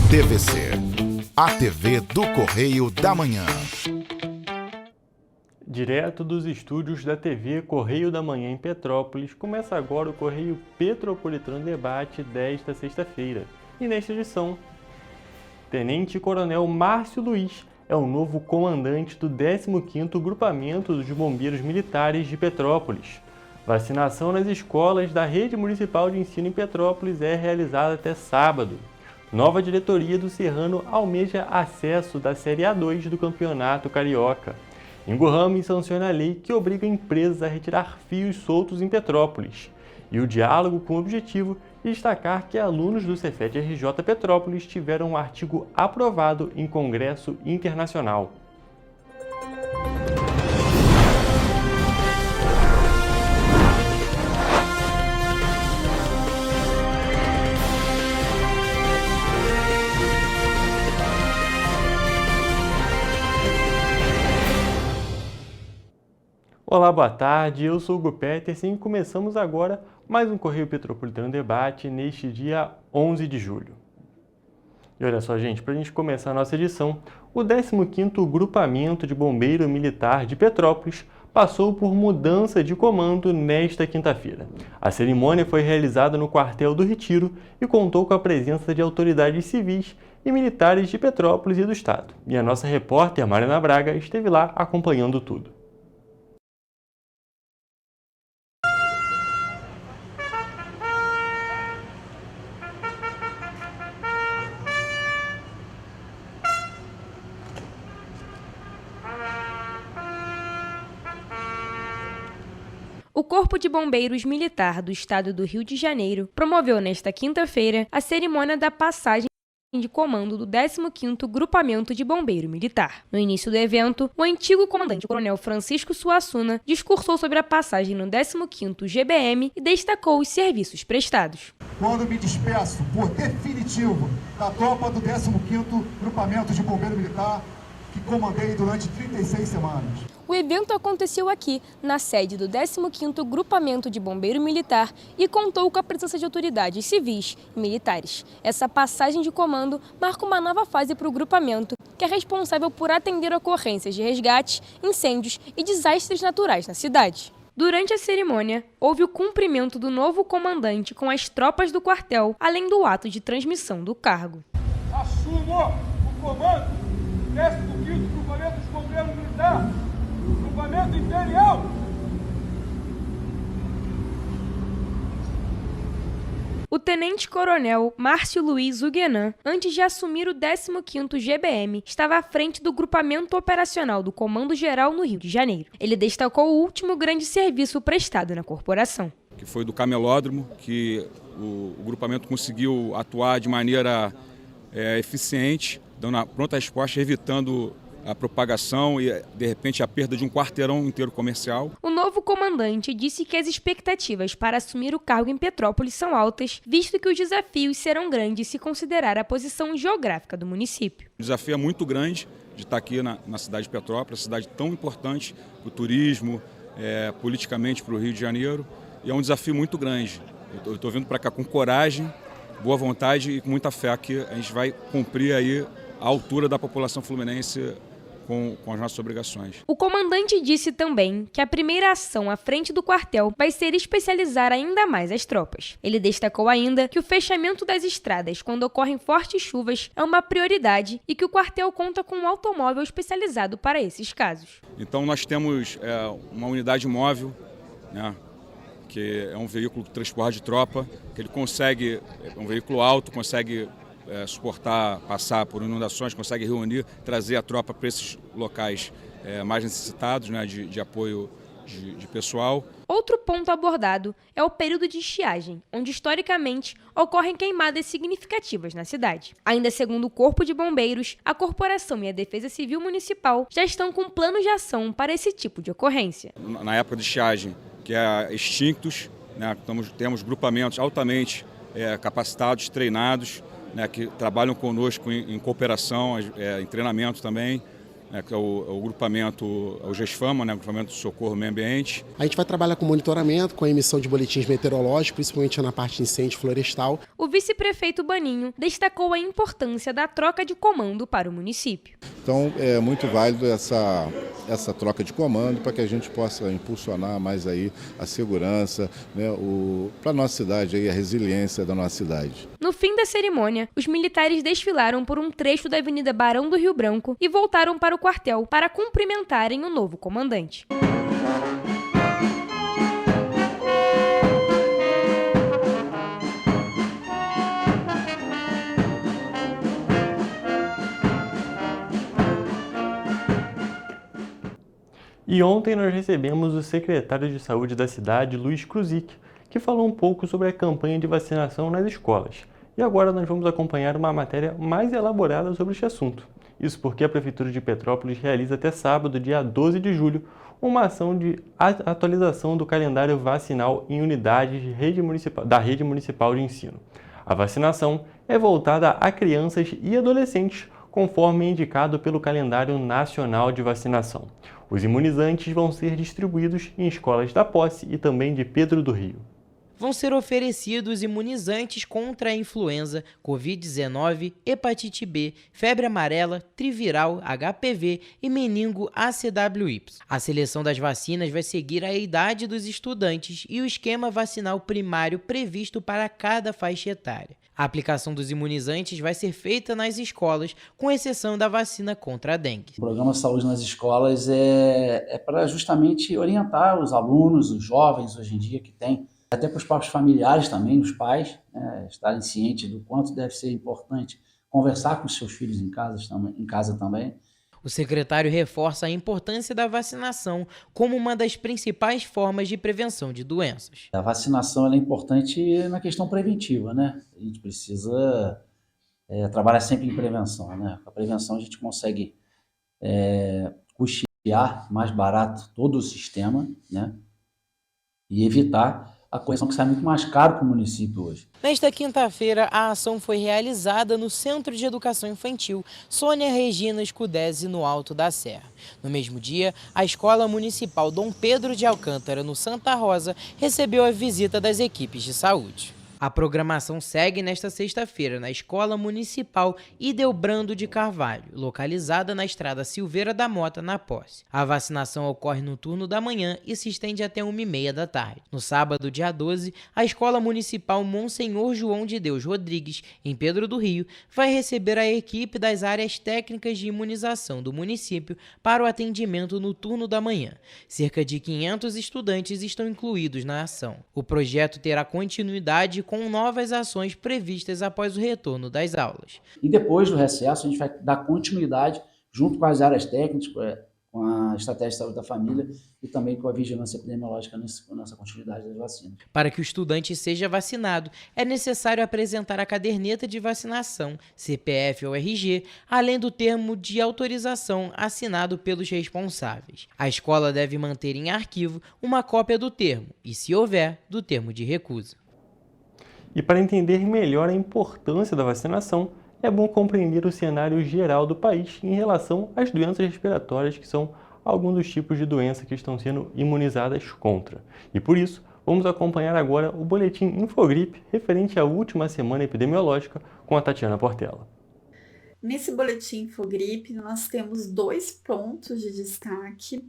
TVC, a TV do Correio da Manhã. Direto dos estúdios da TV Correio da Manhã em Petrópolis, começa agora o Correio Petropolitano Debate desta sexta-feira. E nesta edição, Tenente Coronel Márcio Luiz é o novo comandante do 15º Grupamento dos Bombeiros Militares de Petrópolis. Vacinação nas escolas da Rede Municipal de Ensino em Petrópolis é realizada até sábado. Nova diretoria do Serrano almeja acesso da Série A2 do Campeonato Carioca. Ingo Ramos sanciona a lei que obriga empresas a retirar fios soltos em Petrópolis. E o diálogo com o objetivo de destacar que alunos do Cefet RJ Petrópolis tiveram um artigo aprovado em Congresso Internacional. Olá, boa tarde, eu sou o Hugo Petersen e começamos agora mais um Correio Petropolitano Debate neste dia 11 de julho. E olha só, gente, para a gente começar a nossa edição, o 15º Grupamento de Bombeiro Militar de Petrópolis passou por mudança de comando nesta quinta-feira. A cerimônia foi realizada no Quartel do Retiro e contou com a presença de autoridades civis e militares de Petrópolis e do Estado. E a nossa repórter, Mariana Braga, esteve lá acompanhando tudo. O Corpo de Bombeiros Militar do Estado do Rio de Janeiro promoveu nesta quinta-feira a cerimônia da passagem de comando do 15º Grupamento de Bombeiro Militar. No início do evento, o antigo comandante Coronel Francisco Suassuna discursou sobre a passagem no 15º GBM e destacou os serviços prestados. Quando me despeço por definitivo da tropa do 15º Grupamento de Bombeiro Militar, que comandei durante 36 semanas. O evento aconteceu aqui, na sede do 15º Grupamento de Bombeiro Militar e contou com a presença de autoridades civis e militares. Essa passagem de comando marca uma nova fase para o grupamento, que é responsável por atender ocorrências de resgate, incêndios e desastres naturais na cidade. Durante a cerimônia, houve o cumprimento do novo comandante com as tropas do quartel, além do ato de transmissão do cargo. Assumo o comando do 15º Grupamento de Bombeiro Militar, Grupamento Imperial. O tenente-coronel Márcio Luiz Huguenan, antes de assumir o 15º GBM, estava à frente do grupamento operacional do Comando Geral no Rio de Janeiro. Ele destacou o último grande serviço prestado na corporação. Que foi do camelódromo, que o grupamento conseguiu atuar de maneira eficiente, dando a pronta resposta, evitando a propagação e, de repente, a perda de um quarteirão inteiro comercial. O novo comandante disse que as expectativas para assumir o cargo em Petrópolis são altas, visto que os desafios serão grandes se considerar a posição geográfica do município. O desafio é muito grande de estar aqui na cidade de Petrópolis, cidade tão importante para o turismo, politicamente para o Rio de Janeiro, e é um desafio muito grande. Eu estou vindo para cá com coragem, boa vontade e com muita fé que a gente vai cumprir aí a altura da população fluminense com as nossas obrigações. O comandante disse também que a primeira ação à frente do quartel vai ser especializar ainda mais as tropas. Ele destacou ainda que o fechamento das estradas quando ocorrem fortes chuvas é uma prioridade e que o quartel conta com um automóvel especializado para esses casos. Então nós temos uma unidade móvel, né, que é um veículo de transporte de tropa, que ele consegue, é um veículo alto, consegue suportar, passar por inundações, consegue reunir, trazer a tropa para esses locais mais necessitados, né, de apoio de pessoal. Outro ponto abordado é o período de estiagem, onde historicamente ocorrem queimadas significativas na cidade. Ainda segundo o Corpo de Bombeiros, a Corporação e a Defesa Civil Municipal já estão com planos de ação para esse tipo de ocorrência. Na época de estiagem, que é extintos, né, temos grupamentos altamente capacitados, treinados, né, que trabalham conosco em cooperação, em treinamento também, né, que é o grupamento, o GESFAMA, né, o Grupamento de Socorro ao Meio Ambiente. A gente vai trabalhar com monitoramento, com a emissão de boletins meteorológicos, principalmente na parte de incêndio florestal. O vice-prefeito Baninho destacou a importância da troca de comando para o município. Então é muito válido essa troca de comando para que a gente possa impulsionar mais aí a segurança, né, para a nossa cidade, aí, a resiliência da nossa cidade. No fim da cerimônia, os militares desfilaram por um trecho da Avenida Barão do Rio Branco e voltaram para o quartel para cumprimentarem o novo comandante. E ontem nós recebemos o secretário de Saúde da cidade, Luiz Krusik, que falou um pouco sobre a campanha de vacinação nas escolas. E agora nós vamos acompanhar uma matéria mais elaborada sobre este assunto. Isso porque a Prefeitura de Petrópolis realiza até sábado, dia 12 de julho, uma ação de atualização do calendário vacinal em unidades da rede municipal de ensino. A vacinação é voltada a crianças e adolescentes, conforme indicado pelo Calendário Nacional de Vacinação. Os imunizantes vão ser distribuídos em escolas da Posse e também de Pedro do Rio. Vão ser oferecidos imunizantes contra a influenza, Covid-19, hepatite B, febre amarela, triviral, HPV e meningo ACWY. A seleção das vacinas vai seguir a idade dos estudantes e o esquema vacinal primário previsto para cada faixa etária. A aplicação dos imunizantes vai ser feita nas escolas, com exceção da vacina contra a dengue. O programa Saúde nas escolas é para justamente orientar os alunos, os jovens hoje em dia que tem, até para os próprios familiares também, os pais, né, estarem cientes do quanto deve ser importante conversar com os seus filhos em casa também. O secretário reforça a importância da vacinação como uma das principais formas de prevenção de doenças. A vacinação é importante na questão preventiva, né? A gente precisa trabalhar sempre em prevenção, né? Com a prevenção a gente consegue custear mais barato todo o sistema, né? E evitar a correção que sai muito mais caro para o município hoje. Nesta quinta-feira, a ação foi realizada no Centro de Educação Infantil Sônia Regina Scudese, no Alto da Serra. No mesmo dia, a Escola Municipal Dom Pedro de Alcântara, no Santa Rosa, recebeu a visita das equipes de saúde. A programação segue nesta sexta-feira na Escola Municipal Ideobrando de Carvalho, localizada na Estrada Silveira da Mota, na Posse. A vacinação ocorre no turno da manhã e se estende até 1h30 da tarde. No sábado, dia 12, a Escola Municipal Monsenhor João de Deus Rodrigues, em Pedro do Rio, vai receber a equipe das áreas técnicas de imunização do município para o atendimento no turno da manhã. Cerca de 500 estudantes estão incluídos na ação. O projeto terá continuidade com novas ações previstas após o retorno das aulas. E depois do recesso, a gente vai dar continuidade junto com as áreas técnicas, com a estratégia de saúde da família e também com a vigilância epidemiológica nessa continuidade das vacinas. Para que o estudante seja vacinado, é necessário apresentar a caderneta de vacinação, CPF ou RG, além do termo de autorização assinado pelos responsáveis. A escola deve manter em arquivo uma cópia do termo e, se houver, do termo de recusa. E para entender melhor a importância da vacinação, é bom compreender o cenário geral do país em relação às doenças respiratórias, que são alguns dos tipos de doença que estão sendo imunizadas contra. E por isso, vamos acompanhar agora o boletim Infogripe referente à última semana epidemiológica com a Tatiana Portela. Nesse boletim Infogripe, nós temos 2 pontos de destaque.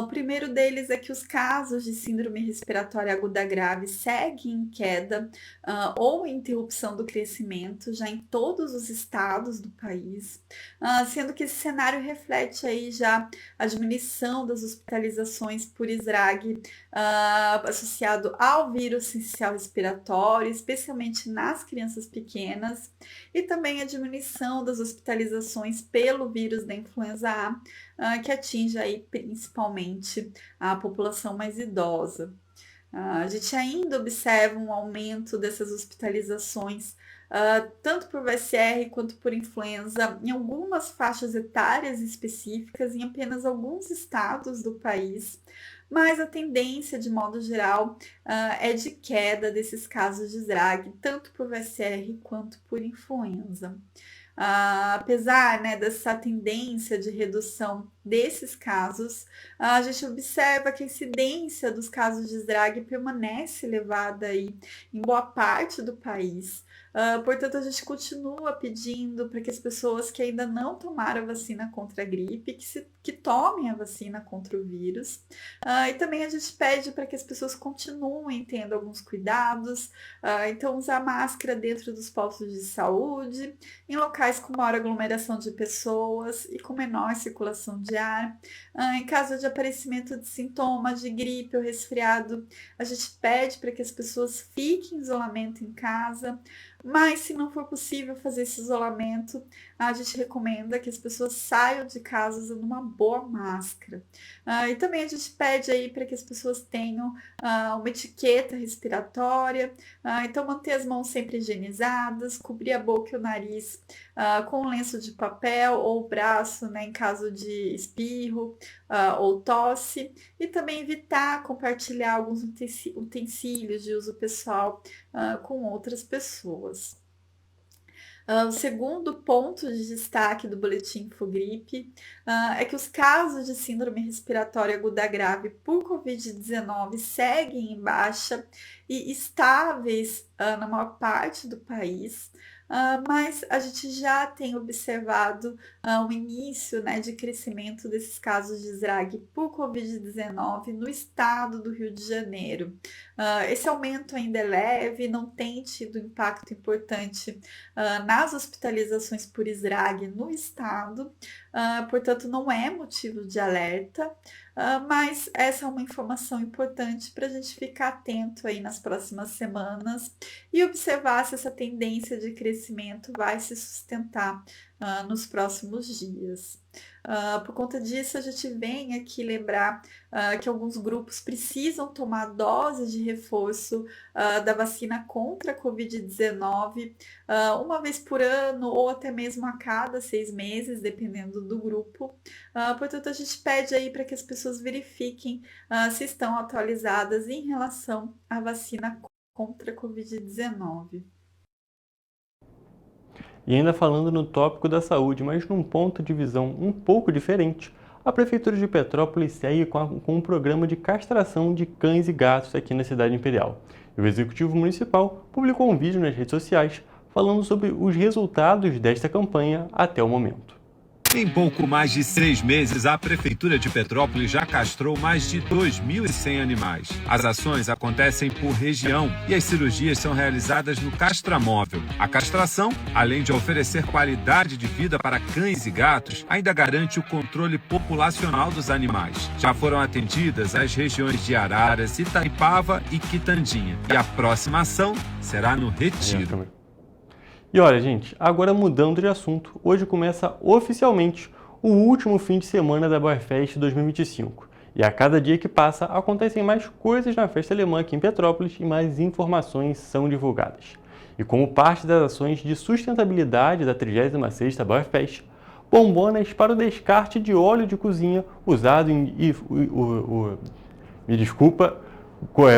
O primeiro deles é que os casos de síndrome respiratória aguda grave seguem em queda ou interrupção do crescimento já em todos os estados do país, sendo que esse cenário reflete aí já a diminuição das hospitalizações por SRAG associado ao vírus sincicial respiratório, especialmente nas crianças pequenas, e também a diminuição das hospitalizações pelo vírus da influenza A, que atinge aí principalmente a população mais idosa. A gente ainda observa um aumento dessas hospitalizações, tanto por VSR quanto por influenza, em algumas faixas etárias específicas, em apenas alguns estados do país, mas a tendência, de modo geral, é de queda desses casos de SRAG, tanto por VSR quanto por influenza. Apesar, né, dessa tendência de redução desses casos, a gente observa que a incidência dos casos de SDRAG permanece elevada aí em boa parte do país. Portanto, a gente continua pedindo para que as pessoas que ainda não tomaram a vacina contra a gripe, que tomem a vacina contra o vírus. E também a gente pede para que as pessoas continuem tendo alguns cuidados. Então, usar máscara dentro dos postos de saúde, em locais com maior aglomeração de pessoas e com menor circulação de ar. Em caso de aparecimento de sintomas de gripe ou resfriado, a gente pede para que as pessoas fiquem em isolamento em casa. Mas se não for possível fazer esse isolamento, a gente recomenda que as pessoas saiam de casa usando uma boa máscara. E também a gente pede aí para que as pessoas tenham uma etiqueta respiratória, então manter as mãos sempre higienizadas, cobrir a boca e o nariz com um lenço de papel ou o braço, né, em caso de espirro ou tosse, e também evitar compartilhar alguns utensílios de uso pessoal com outras pessoas. O segundo ponto de destaque do boletim Infogripe é que os casos de síndrome respiratória aguda grave por Covid-19 seguem em baixa e estáveis na maior parte do país. Mas a gente já tem observado o início, né, de crescimento desses casos de SDRAG por Covid-19 no estado do Rio de Janeiro. Esse aumento ainda é leve, não tem tido impacto importante nas hospitalizações por SDRAG no estado, portanto não é motivo de alerta, mas essa é uma informação importante para a gente ficar atento aí nas próximas semanas e observar se essa tendência de crescimento vai se sustentar nos próximos dias. Por conta disso, a gente vem aqui lembrar que alguns grupos precisam tomar doses de reforço da vacina contra a Covid-19 uma vez por ano ou até mesmo a cada 6 meses, dependendo do grupo. Portanto, a gente pede aí para que as pessoas verifiquem se estão atualizadas em relação à vacina contra a Covid-19. E ainda falando no tópico da saúde, mas num ponto de visão um pouco diferente, a Prefeitura de Petrópolis segue com um programa de castração de cães e gatos aqui na cidade imperial. E o Executivo Municipal publicou um vídeo nas redes sociais falando sobre os resultados desta campanha até o momento. Em pouco mais de 6 meses, a Prefeitura de Petrópolis já castrou mais de 2.100 animais. As ações acontecem por região e as cirurgias são realizadas no castramóvel. A castração, além de oferecer qualidade de vida para cães e gatos, ainda garante o controle populacional dos animais. Já foram atendidas as regiões de Araras, Itaipava e Quitandinha. E a próxima ação será no Retiro. E olha, gente, agora mudando de assunto, hoje começa oficialmente o último fim de semana da BioFest 2025. E a cada dia que passa, acontecem mais coisas na festa alemã aqui em Petrópolis e mais informações são divulgadas. E como parte das ações de sustentabilidade da 36ª BioFest, bombonas para o descarte de óleo de cozinha usado em...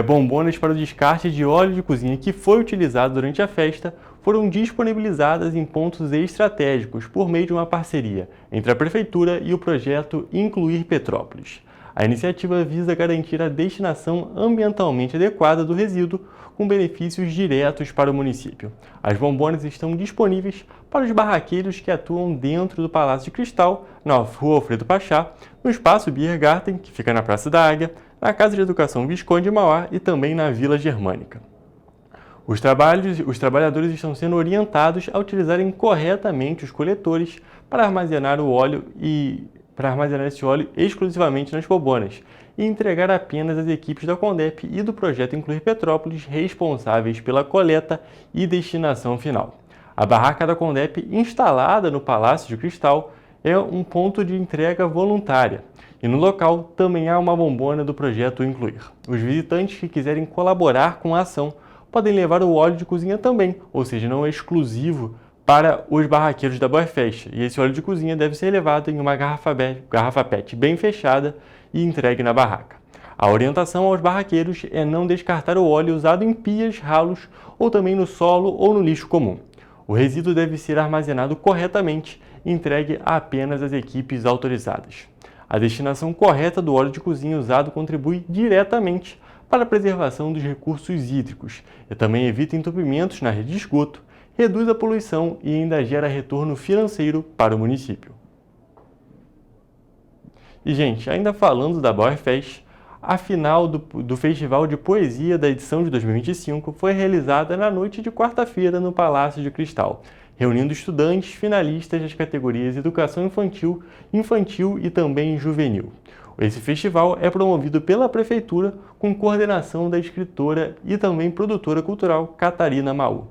bombonas para o descarte de óleo de cozinha que foi utilizado durante a festa foram disponibilizadas em pontos estratégicos por meio de uma parceria entre a Prefeitura e o projeto Incluir Petrópolis. A iniciativa visa garantir a destinação ambientalmente adequada do resíduo com benefícios diretos para o município. As bombonas estão disponíveis para os barraqueiros que atuam dentro do Palácio de Cristal, na Rua Alfredo Pachá, no Espaço Biergarten, que fica na Praça da Águia, na Casa de Educação Visconde de Mauá e também na Vila Germânica. Os trabalhadores estão sendo orientados a utilizarem corretamente os coletores para armazenar esse óleo exclusivamente nas bombonas e entregar apenas às equipes da Condep e do projeto Incluir Petrópolis responsáveis pela coleta e destinação final. A barraca da Condep, instalada no Palácio de Cristal, é um ponto de entrega voluntária. E no local também há uma bombona do projeto Incluir. Os visitantes que quiserem colaborar com a ação podem levar o óleo de cozinha também, ou seja, não é exclusivo para os barraqueiros da BioFest. E esse óleo de cozinha deve ser levado em uma garrafa PET bem fechada e entregue na barraca. A orientação aos barraqueiros é não descartar o óleo usado em pias, ralos ou também no solo ou no lixo comum. O resíduo deve ser armazenado corretamente e entregue apenas às equipes autorizadas. A destinação correta do óleo de cozinha usado contribui diretamente para a preservação dos recursos hídricos e também evita entupimentos na rede de esgoto, reduz a poluição e ainda gera retorno financeiro para o município. E, gente, ainda falando da Bauerfest, a final do Festival de Poesia da edição de 2025 foi realizada na noite de quarta-feira no Palácio de Cristal, reunindo estudantes finalistas das categorias Educação Infantil e também Juvenil. Esse festival é promovido pela Prefeitura com coordenação da escritora e também produtora cultural Catarina Maú.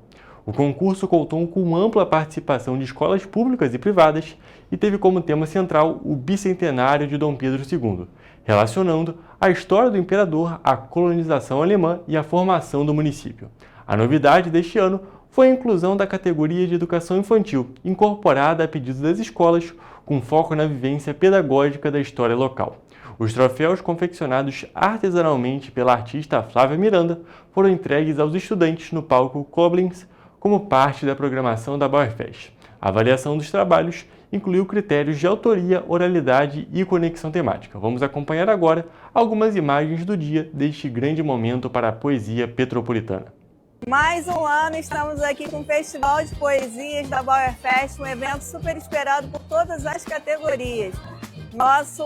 O concurso contou com ampla participação de escolas públicas e privadas e teve como tema central o bicentenário de Dom Pedro II, relacionando a história do imperador, a colonização alemã e a formação do município. A novidade deste ano foi a inclusão da categoria de Educação Infantil, incorporada a pedido das escolas, com foco na vivência pedagógica da história local. Os troféus confeccionados artesanalmente pela artista Flávia Miranda foram entregues aos estudantes no palco Koblenz como parte da programação da Bauerfest. A avaliação dos trabalhos incluiu critérios de autoria, oralidade e conexão temática. Vamos acompanhar agora algumas imagens do dia deste grande momento para a poesia petropolitana. Mais um ano estamos aqui com o Festival de Poesias da Bauerfest, um evento super esperado por todas as categorias. Nosso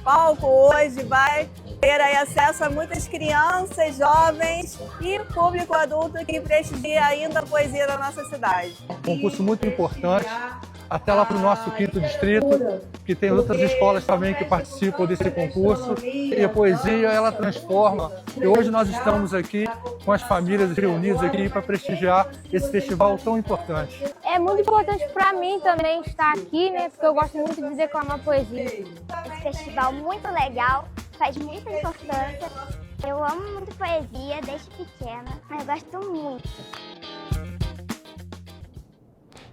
palco hoje vai ter aí acesso a muitas crianças, jovens e público adulto que prestigia ainda a poesia da nossa cidade. Concurso muito importante, até lá para o nosso 5º distrito, que tem outras escolas também que participam desse concurso. E a poesia, ela transforma. E hoje nós estamos aqui com as famílias reunidas aqui para prestigiar esse festival tão importante. É muito importante para mim também estar aqui, né? Porque eu gosto muito de declamar poesia. Esse festival muito legal, faz muita importância. Eu amo muito poesia desde pequena, eu gosto muito.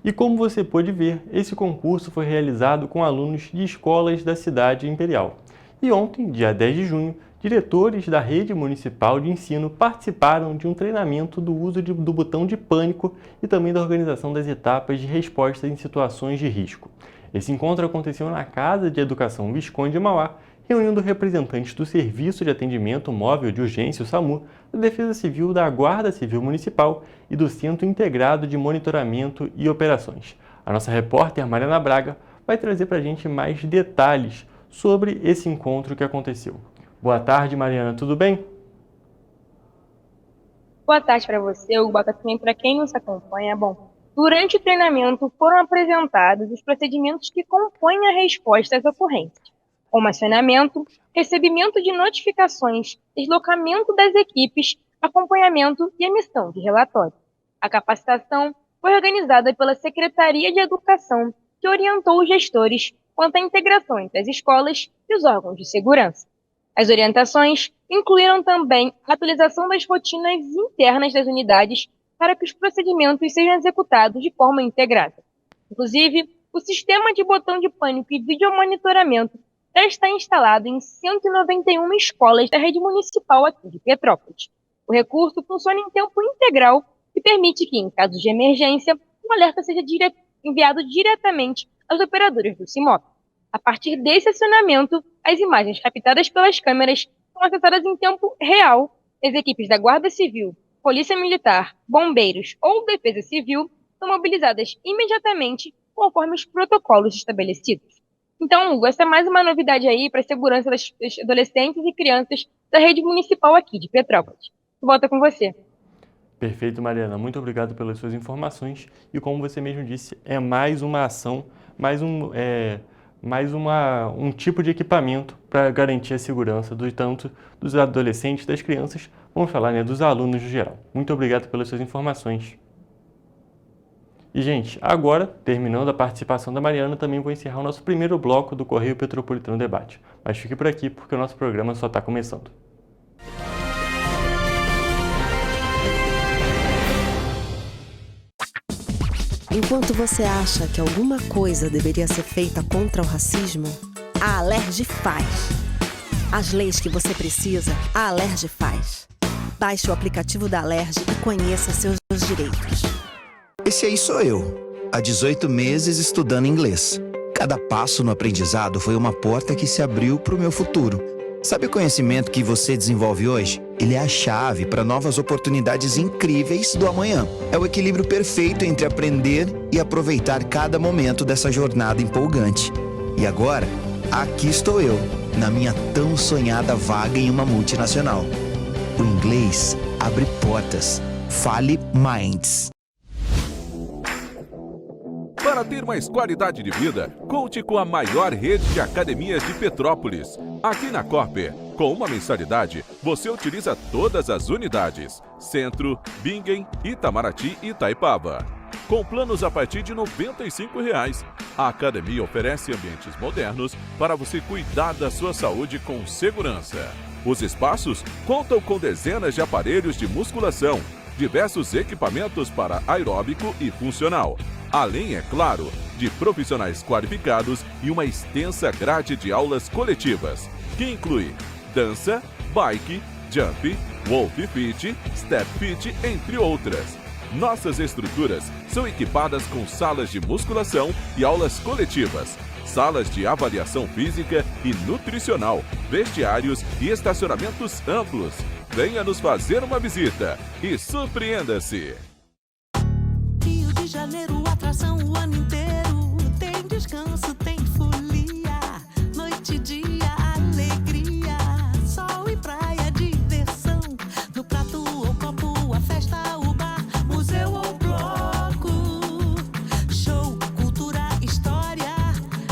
E como você pôde ver, esse concurso foi realizado com alunos de escolas da cidade imperial. E ontem, dia 10 de junho, diretores da rede municipal de ensino participaram de um treinamento do uso do botão de pânico e também da organização das etapas de resposta em situações de risco. Esse encontro aconteceu na Casa de Educação Visconde de Mauá, reunindo representantes do Serviço de Atendimento Móvel de Urgência, o SAMU, da Defesa Civil, da Guarda Civil Municipal e do Centro Integrado de Monitoramento e Operações. A nossa repórter Mariana Braga vai trazer para a gente mais detalhes sobre esse encontro que aconteceu. Boa tarde, Mariana, tudo bem? Boa tarde para você, boa tarde também para quem nos acompanha. Bom, durante o treinamento foram apresentados os procedimentos que compõem a resposta às ocorrências, como acionamento, recebimento de notificações, deslocamento das equipes, acompanhamento e emissão de relatório. A capacitação foi organizada pela Secretaria de Educação, que orientou os gestores quanto à integração entre as escolas e os órgãos de segurança. As orientações incluíram também a atualização das rotinas internas das unidades para que os procedimentos sejam executados de forma integrada. Inclusive, o sistema de botão de pânico e videomonitoramento já está instalado em 191 escolas da rede municipal aqui de Petrópolis. O recurso funciona em tempo integral e permite que, em caso de emergência, um alerta seja enviado diretamente aos operadores do CIMOP. A partir desse acionamento, as imagens captadas pelas câmeras são acessadas em tempo real. As equipes da Guarda Civil, Polícia Militar, Bombeiros ou Defesa Civil são mobilizadas imediatamente conforme os protocolos estabelecidos. Então, Hugo, essa é mais uma novidade aí para a segurança das adolescentes e crianças da rede municipal aqui de Petrópolis. Volta com você. Perfeito, Mariana. Muito obrigado pelas suas informações. E como você mesmo disse, é mais uma ação, mais um tipo de equipamento para garantir a segurança tanto dos adolescentes, das crianças, vamos falar, né, dos alunos no geral. Muito obrigado pelas suas informações. E, gente, agora, terminando a participação da Mariana, também vou encerrar o nosso primeiro bloco do Correio Petropolitano Debate. Mas fique por aqui, porque o nosso programa só está começando. Enquanto você acha que alguma coisa deveria ser feita contra o racismo, a Alerj faz. As leis que você precisa, a Alerj faz. Baixe o aplicativo da Alerj e conheça seus direitos. Esse aí sou eu, há 18 meses estudando inglês. Cada passo no aprendizado foi uma porta que se abriu para o meu futuro. Sabe o conhecimento que você desenvolve hoje? Ele é a chave para novas oportunidades incríveis do amanhã. É o equilíbrio perfeito entre aprender e aproveitar cada momento dessa jornada empolgante. E agora, aqui estou eu, na minha tão sonhada vaga em uma multinacional. O inglês abre portas. Fale Minds. Para ter mais qualidade de vida, conte com a maior rede de academias de Petrópolis. Aqui na Cooper, com uma mensalidade, você utiliza todas as unidades: Centro, Bingen, Itamaraty e Itaipava. Com planos a partir de R$ 95,00. A academia oferece ambientes modernos para você cuidar da sua saúde com segurança. Os espaços contam com dezenas de aparelhos de musculação, diversos equipamentos para aeróbico e funcional, além, é claro, de profissionais qualificados e uma extensa grade de aulas coletivas, que inclui dança, bike, jump, wolf fit, step fit, entre outras. Nossas estruturas são equipadas com salas de musculação e aulas coletivas, salas de avaliação física e nutricional, vestiários e estacionamentos amplos. Venha nos fazer uma visita e surpreenda-se! Rio de Janeiro, atração o ano inteiro. Tem descanso, tem folia, noite e dia, alegria, sol e praia, diversão. No prato ou copo, a festa, o bar, museu ou bloco. Show, cultura, história,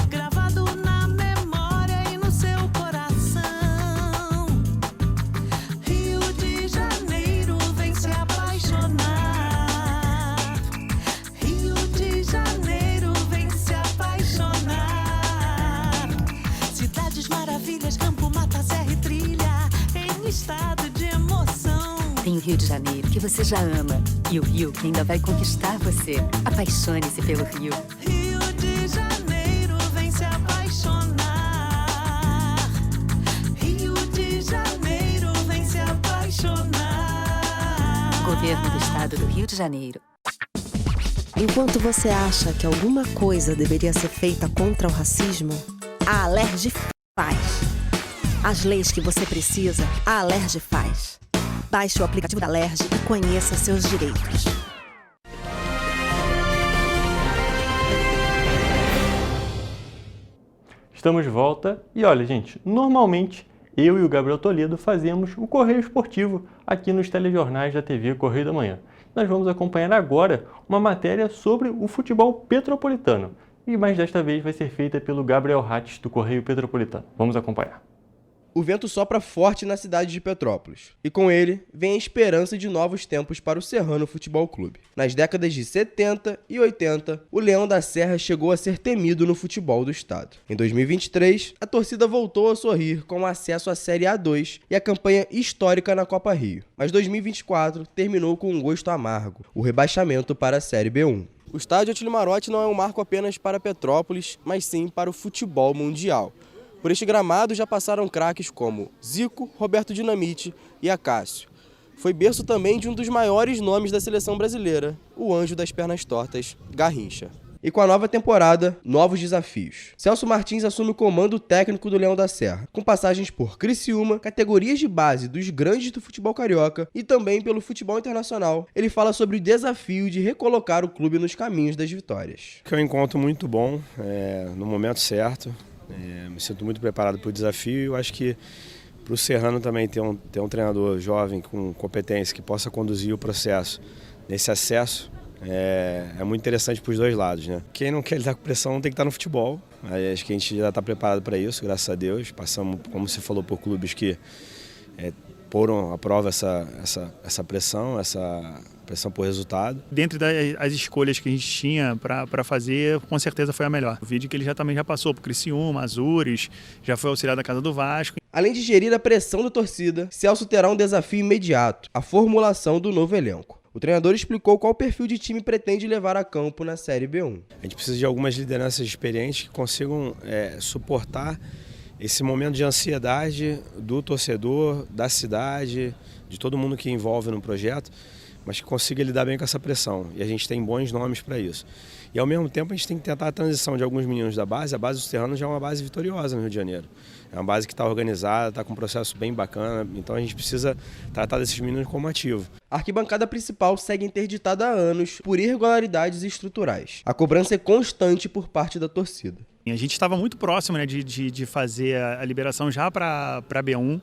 gravado na memória e no seu coração. Rio de Janeiro, vem se apaixonar. Maravilhas, campo, mata, serra e trilha, em estado de emoção. Tem o Rio de Janeiro, que você já ama, e o Rio, que ainda vai conquistar você. Apaixone-se pelo Rio. Rio de Janeiro, vem se apaixonar. Rio de Janeiro, vem se apaixonar. Governo do Estado do Rio de Janeiro. Enquanto você acha que alguma coisa deveria ser feita contra o racismo, a Alerj faz. As leis que você precisa, a Alerj faz. Baixe o aplicativo da Alerj e conheça seus direitos. Estamos de volta e olha, gente, normalmente eu e o Gabriel Toledo fazemos o Correio Esportivo aqui nos telejornais da TV Correio da Manhã. Nós vamos acompanhar agora uma matéria sobre o futebol petropolitano. Mas desta vez vai ser feita pelo Gabriel Hatz, do Correio Petropolitano. Vamos acompanhar. O vento sopra forte na cidade de Petrópolis, e com ele vem a esperança de novos tempos para o Serrano Futebol Clube. Nas décadas de 70 e 80, o Leão da Serra chegou a ser temido no futebol do estado. Em 2023, a torcida voltou a sorrir com o acesso à Série A2 e a campanha histórica na Copa Rio. Mas 2024 terminou com um gosto amargo, o rebaixamento para a Série B1. O estádio Atílio Marotti não é um marco apenas para Petrópolis, mas sim para o futebol mundial. Por este gramado já passaram craques como Zico, Roberto Dinamite e Acácio. Foi berço também de um dos maiores nomes da seleção brasileira, o anjo das pernas tortas, Garrincha. E com a nova temporada, novos desafios. Celso Martins assume o comando técnico do Leão da Serra, com passagens por Criciúma, categorias de base dos grandes do futebol carioca e também pelo futebol internacional. Ele fala sobre o desafio de recolocar o clube nos caminhos das vitórias. É um encontro muito bom, no momento certo. Me sinto muito preparado para o desafio e eu acho que para o Serrano também ter um treinador jovem com competência que possa conduzir o processo nesse acesso é muito interessante para os dois lados, né? Quem não quer lidar com pressão não tem que estar no futebol. Acho que a gente já está preparado para isso, graças a Deus. Passamos, como você falou, por clubes que poram à prova essa pressão, essa pressão por resultado. Dentre das escolhas que a gente tinha para fazer, com certeza foi a melhor. O vídeo que ele também já passou por Criciúma, Azures, já foi auxiliar da Casa do Vasco. Além de gerir a pressão da torcida, Celso terá um desafio imediato, a formulação do novo elenco. O treinador explicou qual perfil de time pretende levar a campo na Série B1. A gente precisa de algumas lideranças experientes que consigam suportar esse momento de ansiedade do torcedor, da cidade, de todo mundo que envolve no projeto, mas que consiga lidar bem com essa pressão. E a gente tem bons nomes para isso. E ao mesmo tempo a gente tem que tentar a transição de alguns meninos da base. A base do Serrano já é uma base vitoriosa no Rio de Janeiro. É uma base que está organizada, está com um processo bem bacana, então a gente precisa tratar desses meninos como ativo. A arquibancada principal segue interditada há anos por irregularidades estruturais. A cobrança é constante por parte da torcida. A gente estava muito próximo, né, de fazer a liberação já para a B1.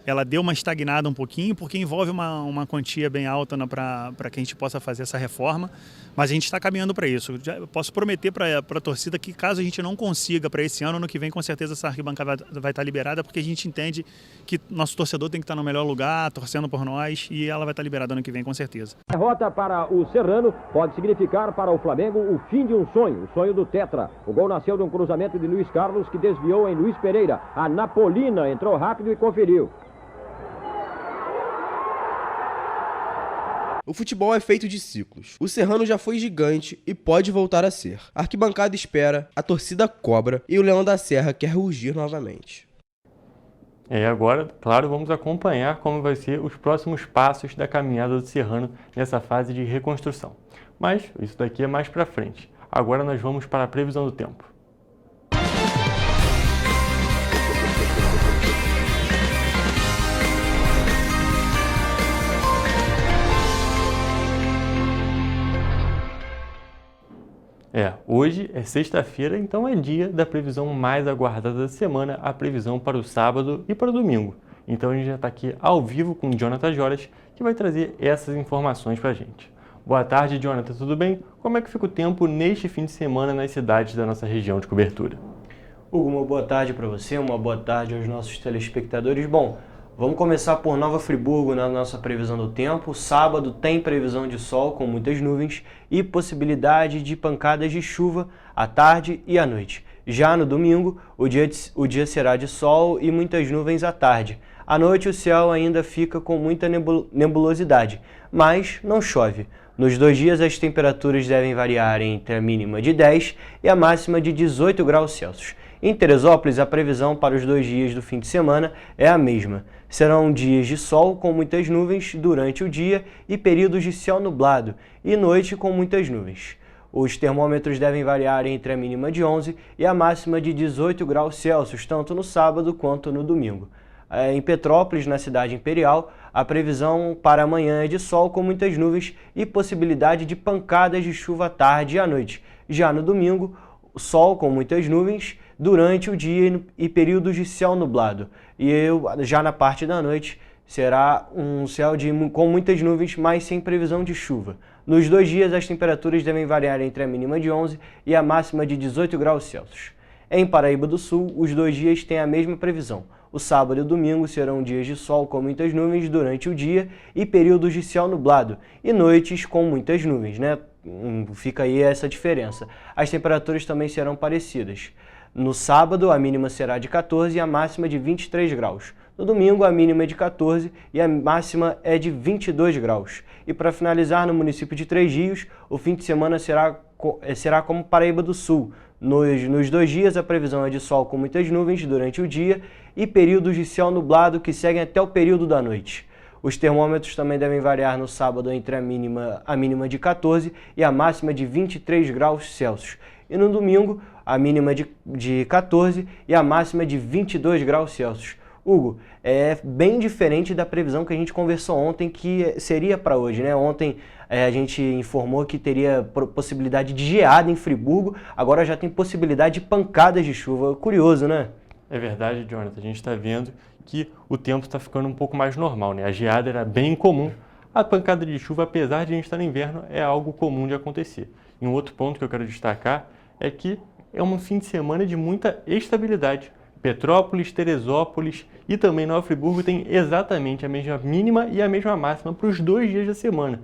Ela deu uma estagnada um pouquinho, porque envolve uma quantia bem alta para que a gente possa fazer essa reforma, mas a gente está caminhando para isso. Já posso prometer para a torcida que caso a gente não consiga para esse ano que vem, com certeza essa arquibancada vai estar liberada, porque a gente entende que nosso torcedor tem que estar no melhor lugar, torcendo por nós, e ela vai estar liberada ano que vem, com certeza. A derrota para o Serrano pode significar para o Flamengo o fim de um sonho, o sonho do Tetra. O gol nasceu de um cruzamento de Luiz Carlos, que desviou em Luiz Pereira. A Napolina entrou rápido e conferiu. O futebol é feito de ciclos. O Serrano já foi gigante e pode voltar a ser. A arquibancada espera, a torcida cobra e o Leão da Serra quer rugir novamente. E agora, claro, vamos acompanhar como vai ser os próximos passos da caminhada do Serrano nessa fase de reconstrução. Mas isso daqui é mais pra frente. Agora nós vamos para a previsão do tempo. Hoje é sexta-feira, então é dia da previsão mais aguardada da semana, a previsão para o sábado e para o domingo. Então a gente já está aqui ao vivo com o Jonathan Joras, que vai trazer essas informações para a gente. Boa tarde, Jonathan, tudo bem? Como é que fica o tempo neste fim de semana nas cidades da nossa região de cobertura? Hugo, uma boa tarde para você, uma boa tarde aos nossos telespectadores. Bom, vamos começar por Nova Friburgo na nossa previsão do tempo. Sábado tem previsão de sol com muitas nuvens e possibilidade de pancadas de chuva à tarde e à noite. Já no domingo, o dia será de sol e muitas nuvens à tarde. À noite o céu ainda fica com muita nebulosidade, mas não chove. Nos 2 dias as temperaturas devem variar entre a mínima de 10 e a máxima de 18 graus Celsius. Em Teresópolis, a previsão para os 2 dias do fim de semana é a mesma. Serão dias de sol com muitas nuvens durante o dia e períodos de céu nublado e noite com muitas nuvens. Os termômetros devem variar entre a mínima de 11 e a máxima de 18 graus Celsius, tanto no sábado quanto no domingo. Em Petrópolis, na cidade imperial, a previsão para amanhã é de sol com muitas nuvens e possibilidade de pancadas de chuva à tarde e à noite. Já no domingo, sol com muitas nuvens durante o dia e períodos de céu nublado. E já na parte da noite será um céu com muitas nuvens, mas sem previsão de chuva. Nos 2 dias as temperaturas devem variar entre a mínima de 11 e a máxima de 18 graus Celsius. Em Paraíba do Sul, os 2 dias têm a mesma previsão. O sábado e o domingo serão dias de sol com muitas nuvens durante o dia e períodos de céu nublado, e noites com muitas nuvens, né? Fica aí essa diferença. As temperaturas também serão parecidas. No sábado, a mínima será de 14 e a máxima de 23 graus. No domingo, a mínima é de 14 e a máxima é de 22 graus. E para finalizar, no município de Três Rios, o fim de semana será como Paraíba do Sul. Nos 2 dias, a previsão é de sol com muitas nuvens durante o dia e períodos de céu nublado que seguem até o período da noite. Os termômetros também devem variar no sábado entre a mínima de 14 e a máxima de 23 graus Celsius. E no domingo, a mínima de 14 e a máxima de 22 graus Celsius. Hugo, é bem diferente da previsão que a gente conversou ontem, que seria para hoje, né? Ontem a gente informou que teria possibilidade de geada em Friburgo, agora já tem possibilidade de pancadas de chuva. Curioso, né? É verdade, Jonathan. A gente está vendo que o tempo está ficando um pouco mais normal, né? A geada era bem comum. A pancada de chuva, apesar de a gente estar no inverno, é algo comum de acontecer. E um outro ponto que eu quero destacar é que é um fim de semana de muita estabilidade. Petrópolis, Teresópolis e também Nova Friburgo tem exatamente a mesma mínima e a mesma máxima para os 2 dias da semana,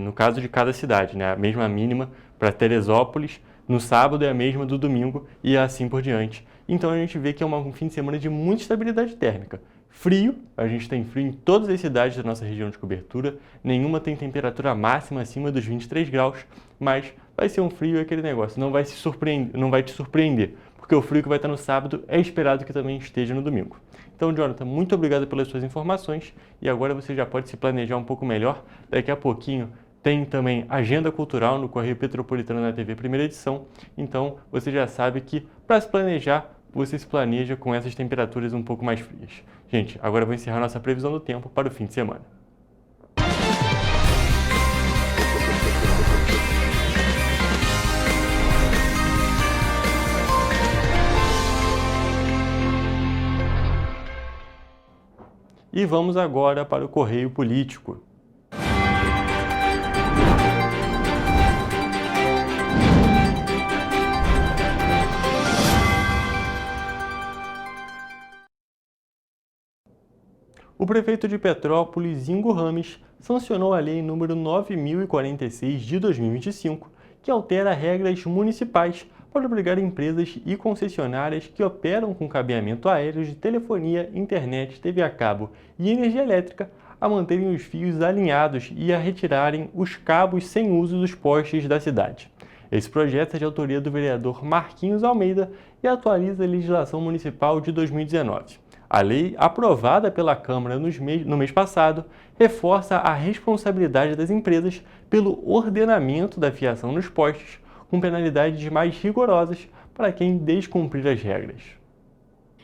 no caso de cada cidade, né? A mesma mínima para Teresópolis no sábado é a mesma do domingo e assim por diante. Então a gente vê que é um fim de semana de muita estabilidade térmica. Frio, a gente tem frio em todas as cidades da nossa região de cobertura, nenhuma tem temperatura máxima acima dos 23 graus, mas vai ser um frio aquele negócio, não vai te surpreender, porque o frio que vai estar no sábado é esperado que também esteja no domingo. Então, Jonathan, muito obrigado pelas suas informações e agora você já pode se planejar um pouco melhor. Daqui a pouquinho tem também agenda cultural no Correio Petropolitano na TV Primeira Edição. Então, você já sabe que para se planejar, você se planeja com essas temperaturas um pouco mais frias. Gente, agora eu vou encerrar nossa previsão do tempo para o fim de semana. E vamos agora para o Correio Político. O prefeito de Petrópolis, Ingo Rames, sancionou a Lei nº 9.046 de 2025, que altera regras municipais para obrigar empresas e concessionárias que operam com cabeamento aéreo de telefonia, internet, TV a cabo e energia elétrica a manterem os fios alinhados e a retirarem os cabos sem uso dos postes da cidade. Esse projeto é de autoria do vereador Marquinhos Almeida e atualiza a legislação municipal de 2019. A lei, aprovada pela Câmara no mês passado, reforça a responsabilidade das empresas pelo ordenamento da fiação nos postes, com penalidades mais rigorosas para quem descumprir as regras.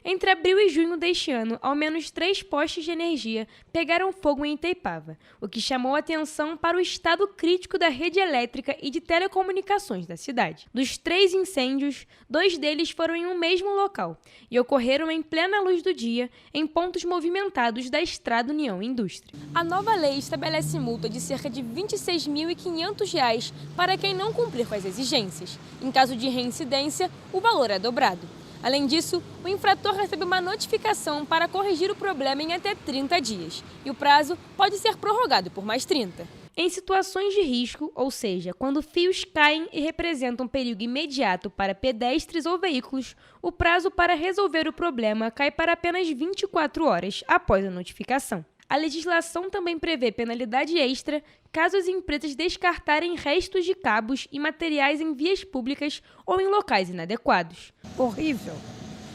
Entre abril e junho deste ano, ao menos 3 postes de energia pegaram fogo em Itaipava, o que chamou a atenção para o estado crítico da rede elétrica e de telecomunicações da cidade. Dos 3 incêndios, 2 deles foram em um mesmo local e ocorreram em plena luz do dia, em pontos movimentados da Estrada União Indústria. A nova lei estabelece multa de cerca de R$ 26.500 para quem não cumprir com as exigências. Em caso de reincidência, o valor é dobrado. Além disso, o infrator recebe uma notificação para corrigir o problema em até 30 dias, e o prazo pode ser prorrogado por mais 30. Em situações de risco, ou seja, quando fios caem e representam perigo imediato para pedestres ou veículos, o prazo para resolver o problema cai para apenas 24 horas após a notificação. A legislação também prevê penalidade extra caso as empresas descartarem restos de cabos e materiais em vias públicas ou em locais inadequados. Horrível,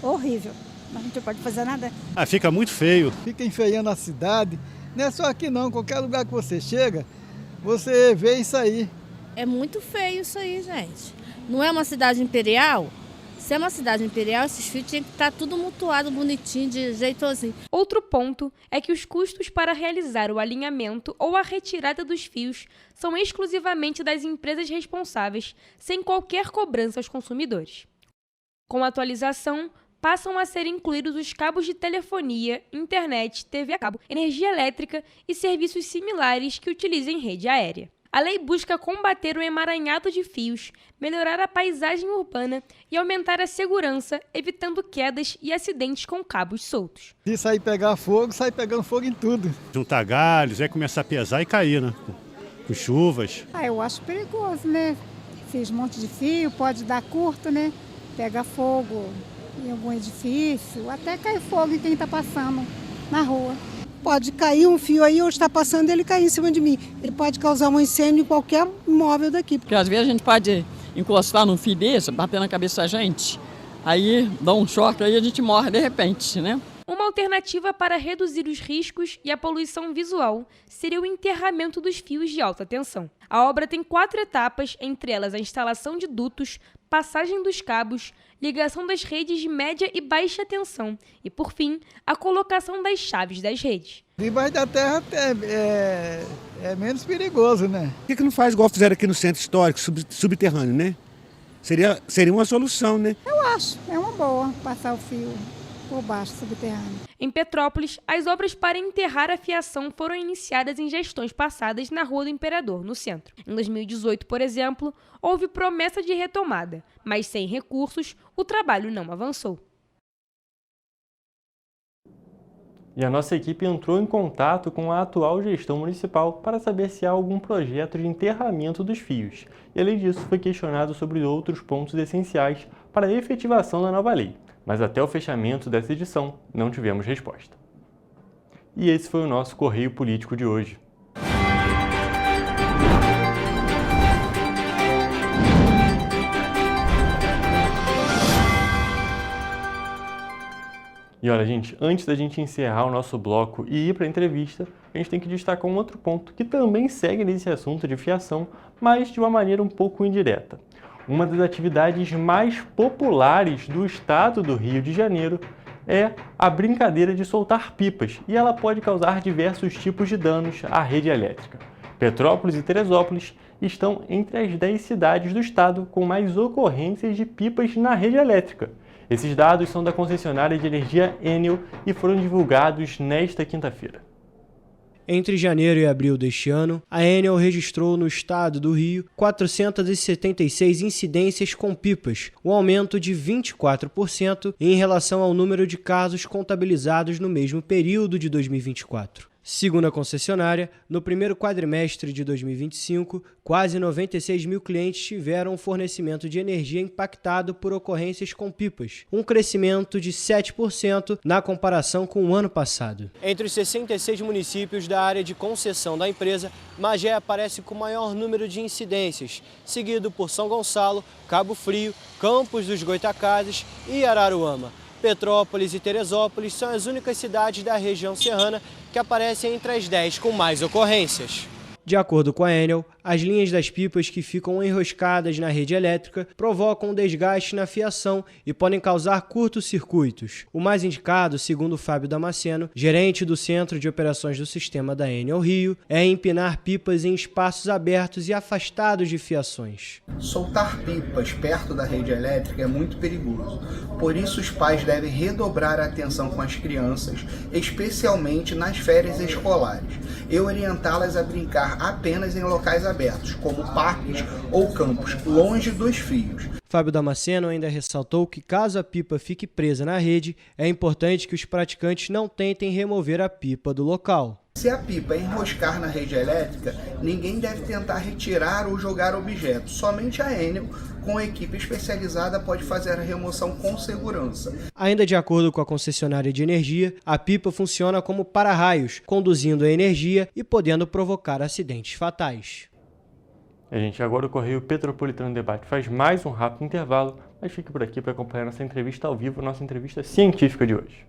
horrível. Mas não pode fazer nada. Fica muito feio. Fica enfeiando a cidade. Não é só aqui não, qualquer lugar que você chega, você vê isso aí. É muito feio isso aí, gente. Não é uma cidade imperial? Se é uma cidade imperial, esses fios tinham que estar tudo mutuado, bonitinho, de jeitosinho. Outro ponto é que os custos para realizar o alinhamento ou a retirada dos fios são exclusivamente das empresas responsáveis, sem qualquer cobrança aos consumidores. Com a atualização, passam a ser incluídos os cabos de telefonia, internet, TV a cabo, energia elétrica e serviços similares que utilizem rede aérea. A lei busca combater o emaranhado de fios, melhorar a paisagem urbana e aumentar a segurança, evitando quedas e acidentes com cabos soltos. Se sair pegar fogo, sai pegando fogo em tudo. Juntar galhos, começar a pesar e cair, né? Com chuvas. Eu acho perigoso, né? Fiz um monte de fio, pode dar curto, né? Pega fogo em algum edifício, até cai fogo em quem está passando na rua. Pode cair um fio aí, ou está passando, ele cair em cima de mim. Ele pode causar um incêndio em qualquer imóvel daqui. Porque às vezes a gente pode encostar num fio desse, bater na cabeça da gente, aí dá um choque, aí a gente morre de repente, né? Uma alternativa para reduzir os riscos e a poluição visual seria o enterramento dos fios de alta tensão. A obra tem 4 etapas, entre elas a instalação de dutos, passagem dos cabos, ligação das redes de média e baixa tensão e, por fim, a colocação das chaves das redes. Debaixo da terra é menos perigoso, né? Por que não faz igual fizeram aqui no centro histórico, subterrâneo, né? Seria uma solução, né? Eu acho, é uma boa passar o fio por baixo, subterrâneo. Em Petrópolis, as obras para enterrar a fiação foram iniciadas em gestões passadas na Rua do Imperador, no centro. Em 2018, por exemplo, houve promessa de retomada, mas sem recursos, o trabalho não avançou. E a nossa equipe entrou em contato com a atual gestão municipal para saber se há algum projeto de enterramento dos fios. E, além disso, foi questionado sobre outros pontos essenciais para a efetivação da nova lei. Mas até o fechamento dessa edição, não tivemos resposta. E esse foi o nosso Correio Político de hoje. E olha, gente, antes da gente encerrar o nosso bloco e ir para a entrevista, a gente tem que destacar um outro ponto que também segue nesse assunto de fiação, mas de uma maneira um pouco indireta. Uma das atividades mais populares do estado do Rio de Janeiro é a brincadeira de soltar pipas, e ela pode causar diversos tipos de danos à rede elétrica. Petrópolis e Teresópolis estão entre as 10 cidades do estado com mais ocorrências de pipas na rede elétrica. Esses dados são da concessionária de energia Enel e foram divulgados nesta quinta-feira. Entre janeiro e abril deste ano, a Enel registrou no estado do Rio 476 incidências com pipas, um aumento de 24% em relação ao número de casos contabilizados no mesmo período de 2024. Segundo a concessionária, no primeiro quadrimestre de 2025, quase 96 mil clientes tiveram o fornecimento de energia impactado por ocorrências com pipas, um crescimento de 7% na comparação com o ano passado. Entre os 66 municípios da área de concessão da empresa, Magé aparece com o maior número de incidências, seguido por São Gonçalo, Cabo Frio, Campos dos Goitacazes e Araruama. Petrópolis e Teresópolis são as únicas cidades da região serrana que aparecem entre as 10 com mais ocorrências. De acordo com a Enel, as linhas das pipas que ficam enroscadas na rede elétrica provocam desgaste na fiação e podem causar curtos-circuitos. O mais indicado, segundo Fábio Damasceno, gerente do Centro de Operações do Sistema da Enel Rio, é empinar pipas em espaços abertos e afastados de fiações. Soltar pipas perto da rede elétrica é muito perigoso. Por isso, os pais devem redobrar a atenção com as crianças, especialmente nas férias escolares, e orientá-las a brincar apenas em locais abertos, como parques ou campos, longe dos fios. Fábio Damasceno ainda ressaltou que, caso a pipa fique presa na rede, é importante que os praticantes não tentem remover a pipa do local. Se a pipa enroscar na rede elétrica, ninguém deve tentar retirar ou jogar objetos. Somente a Enel, com equipe especializada, pode fazer a remoção com segurança. Ainda de acordo com a concessionária de energia, a pipa funciona como para-raios, conduzindo a energia e podendo provocar acidentes fatais. Gente, agora o Correio Petropolitano Debate faz mais um rápido intervalo, mas fique por aqui para acompanhar nossa entrevista ao vivo, nossa entrevista científica de hoje.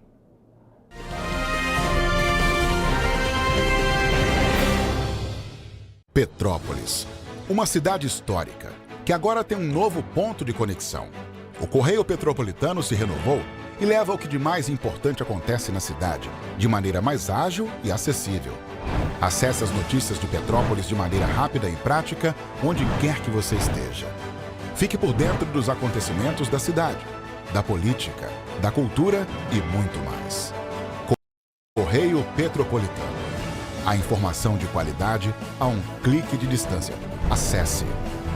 Petrópolis, uma cidade histórica, que agora tem um novo ponto de conexão. O Correio Petropolitano se renovou e leva o que de mais importante acontece na cidade, de maneira mais ágil e acessível. Acesse as notícias de Petrópolis de maneira rápida e prática, onde quer que você esteja. Fique por dentro dos acontecimentos da cidade, da política, da cultura e muito mais. Correio Petropolitano. A informação de qualidade a um clique de distância. Acesse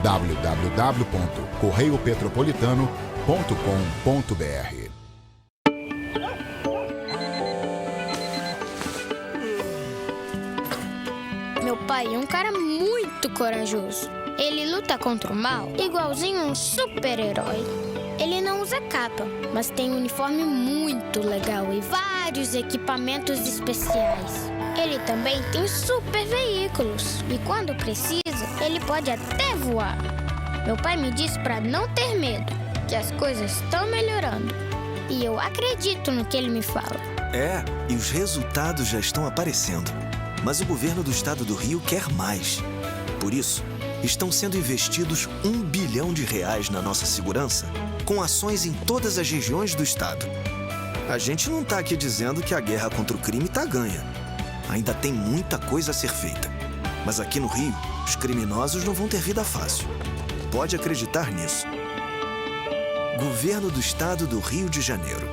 www.correiopetropolitano.com.br. Meu pai é um cara muito corajoso. Ele luta contra o mal igualzinho um super-herói. Ele não usa capa, mas tem um uniforme muito legal e vários equipamentos especiais. Ele também tem super veículos e quando precisa, ele pode até voar. Meu pai me disse para não ter medo, que as coisas estão melhorando. E eu acredito no que ele me fala. É, e os resultados já estão aparecendo. Mas o governo do estado do Rio quer mais. Por isso, estão sendo investidos R$1 bilhão na nossa segurança, com ações em todas as regiões do estado. A gente não está aqui dizendo que a guerra contra o crime está ganha. Ainda tem muita coisa a ser feita. Mas aqui no Rio, os criminosos não vão ter vida fácil. Pode acreditar nisso. Governo do Estado do Rio de Janeiro.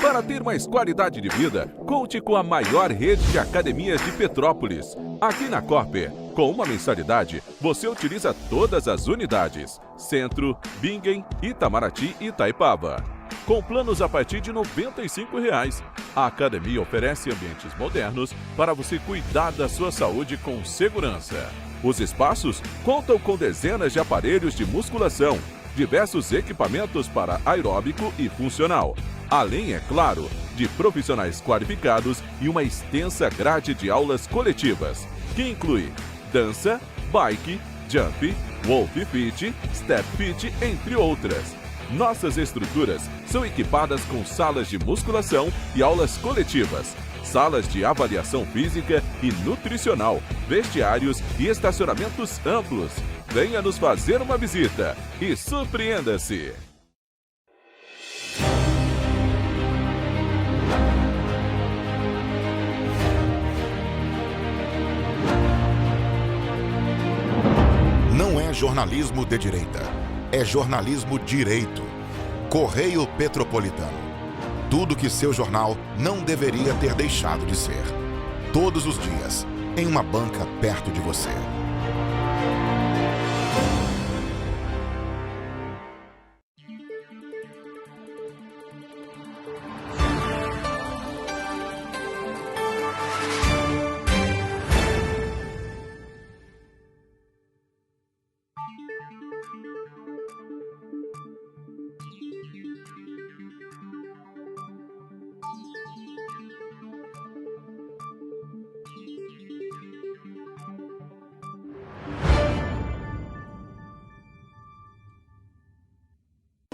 Para ter mais qualidade de vida, conte com a maior rede de academias de Petrópolis. Aqui na Corper, com uma mensalidade, você utiliza todas as unidades: Centro, Bingen, Itamaraty e Itaipava. Com planos a partir de R$ 95,00. A academia oferece ambientes modernos para você cuidar da sua saúde com segurança. Os espaços contam com dezenas de aparelhos de musculação, diversos equipamentos para aeróbico e funcional, além, é claro, de profissionais qualificados e uma extensa grade de aulas coletivas, que inclui dança, bike, jump, wolf fit, step fit, entre outras. Nossas estruturas são equipadas com salas de musculação e aulas coletivas, salas de avaliação física e nutricional, vestiários e estacionamentos amplos. Venha nos fazer uma visita e surpreenda-se! Não é jornalismo de direita, é jornalismo direito. Correio Petropolitano. Tudo que seu jornal não deveria ter deixado de ser. Todos os dias, em uma banca perto de você.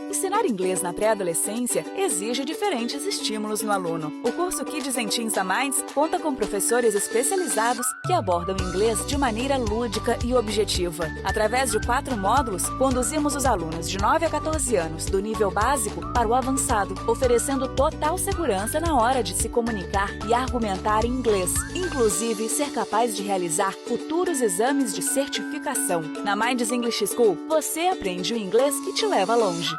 Ensinar inglês na pré-adolescência exige diferentes estímulos no aluno. O curso Kids and Teens a Mais conta com professores especializados que abordam inglês de maneira lúdica e objetiva. Através de 4 módulos, conduzimos os alunos de 9 a 14 anos do nível básico para o avançado, oferecendo total segurança na hora de se comunicar e argumentar em inglês, inclusive ser capaz de realizar futuros exames de certificação. Na Minds English School, você aprende o inglês que te leva longe.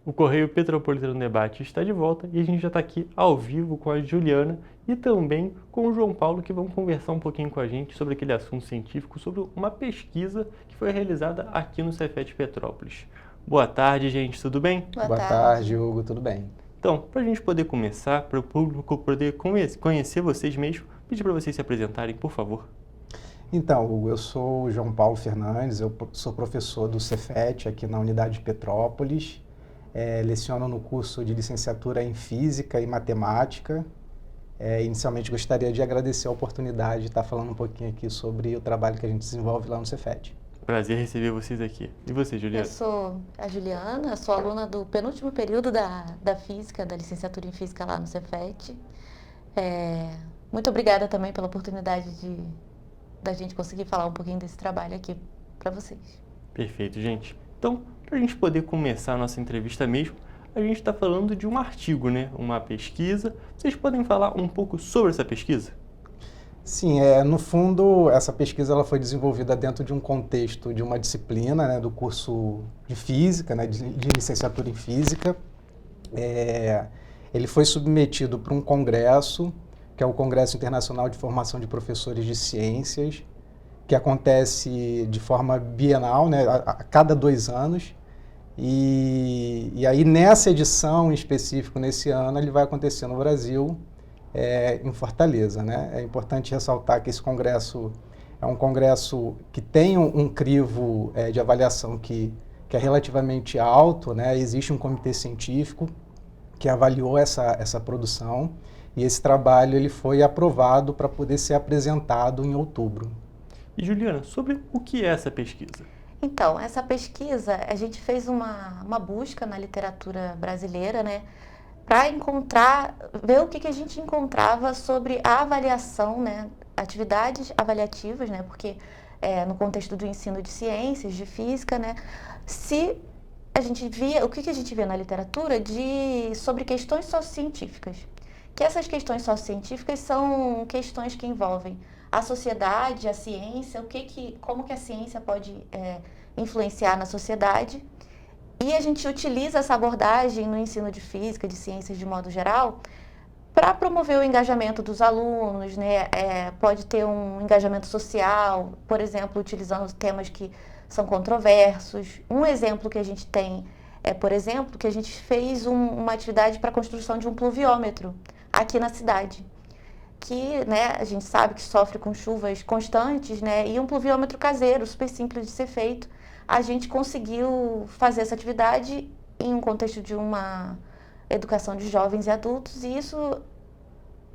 O Correio Petropolitano Debate está de volta e a gente já está aqui ao vivo com a Juliana e também com o João Paulo, que vão conversar um pouquinho com a gente sobre aquele assunto científico, sobre uma pesquisa que foi realizada aqui no Cefet Petrópolis. Boa tarde, gente, tudo bem? Boa tarde, Hugo, tudo bem? Então, para a gente poder começar, para o público poder conhecer vocês mesmo, pedir para vocês se apresentarem, por favor. Então, Hugo, eu sou o João Paulo Fernandes, eu sou professor do Cefet aqui na unidade de Petrópolis. Leciono no curso de licenciatura em Física e Matemática. Inicialmente gostaria de agradecer a oportunidade de estar falando um pouquinho aqui sobre o trabalho que a gente desenvolve lá no Cefet. Prazer receber vocês aqui. E você, Juliana? Eu sou a Juliana, sou aluna do penúltimo período da Física, da licenciatura em Física lá no Cefet. Muito obrigada também pela oportunidade da gente conseguir falar um pouquinho desse trabalho aqui para vocês. Perfeito, gente. Então, para a gente poder começar a nossa entrevista mesmo, a gente está falando de um artigo, né? Uma pesquisa. Vocês podem falar um pouco sobre essa pesquisa? Sim, no fundo, essa pesquisa ela foi desenvolvida dentro de um contexto de uma disciplina, né, do curso de Física, né, de licenciatura em Física. Ele foi submetido para um congresso, que é o Congresso Internacional de Formação de Professores de Ciências, que acontece de forma bienal, né, a cada 2 anos. E aí, nessa edição em específico, nesse ano, ele vai acontecer no Brasil, em Fortaleza, né? É importante ressaltar que esse congresso é um congresso que tem um crivo de avaliação que é relativamente alto, né? Existe um comitê científico que avaliou essa produção e esse trabalho ele foi aprovado para poder ser apresentado em outubro. E Juliana, sobre o que é essa pesquisa? Então, essa pesquisa, a gente fez uma busca na literatura brasileira, né, para ver o que a gente encontrava sobre a avaliação, né, atividades avaliativas, né, porque no contexto do ensino de ciências, de física, né, se a gente via, o que a gente vê na literatura sobre questões sociocientíficas. Que essas questões sociocientíficas são questões que envolvem a sociedade, a ciência, como que a ciência pode influenciar na sociedade. E a gente utiliza essa abordagem no ensino de física, de ciências de modo geral, para promover o engajamento dos alunos, né? Pode ter um engajamento social, por exemplo, utilizando temas que são controversos. Um exemplo que a gente tem por exemplo, que a gente fez uma atividade para a construção de um pluviômetro aqui na cidade. Que, né, a gente sabe que sofre com chuvas constantes, né, e um pluviômetro caseiro, super simples de ser feito. A gente conseguiu fazer essa atividade em um contexto de uma educação de jovens e adultos, e isso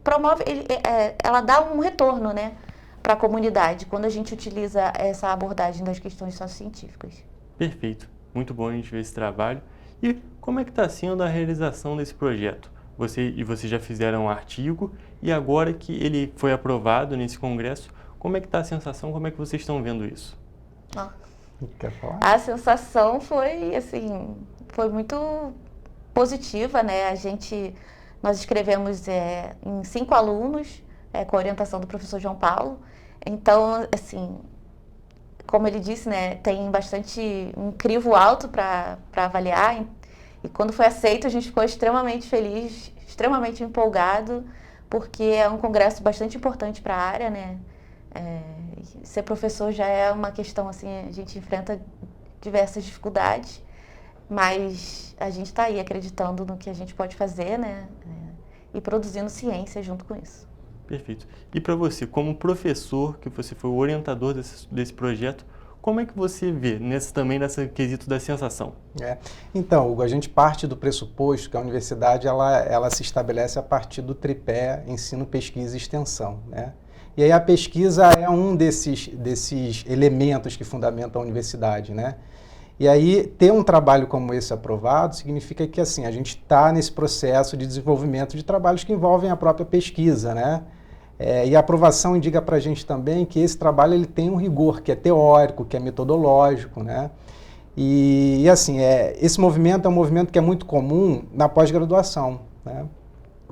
promove, ela dá um retorno, né, a comunidade quando a gente utiliza essa abordagem das questões sociocientíficas. Perfeito, muito bom a gente ver esse trabalho. E como é que está sendo a realização desse projeto? Vocês já fizeram um artigo e agora que ele foi aprovado nesse congresso, como é que está a sensação, como é que vocês estão vendo isso? Quer falar? A sensação foi, assim, foi muito positiva, né? Nós escrevemos em 5 alunos, com a orientação do professor João Paulo. Então, assim, como ele disse, né, tem um crivo alto para avaliar. E quando foi aceito, a gente ficou extremamente feliz, extremamente empolgado, porque é um congresso bastante importante para a área, né? Ser professor já é uma questão, assim, a gente enfrenta diversas dificuldades, mas a gente está aí acreditando no que a gente pode fazer, né? E produzindo ciência junto com isso. Perfeito. E para você, como professor, que você foi o orientador desse projeto, como é que você vê também nesse quesito da sensação? Então, Hugo, a gente parte do pressuposto que a universidade ela se estabelece a partir do tripé ensino, pesquisa e extensão, né? E aí a pesquisa é um desses elementos que fundamentam a universidade, né? E aí ter um trabalho como esse aprovado significa que, assim, a gente está nesse processo de desenvolvimento de trabalhos que envolvem a própria pesquisa, né? E a aprovação indica para a gente também que esse trabalho ele tem um rigor que é teórico, que é metodológico, né? E assim, esse movimento é um movimento que é muito comum na pós-graduação, né?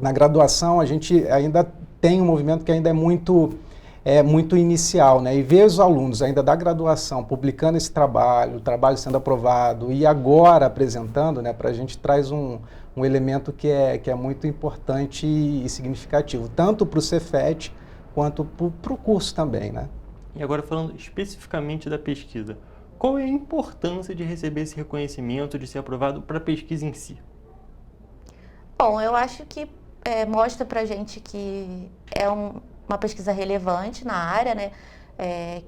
Na graduação a gente ainda tem um movimento que ainda é muito inicial, né? E ver os alunos ainda da graduação publicando esse trabalho, o trabalho sendo aprovado e agora apresentando, né, para a gente traz um elemento que é muito importante e significativo, tanto para o Cefet quanto para o curso também, né? E agora falando especificamente da pesquisa, qual é a importância de receber esse reconhecimento, de ser aprovado para a pesquisa em si? Bom, eu acho que mostra para a gente que é uma pesquisa relevante na área, né?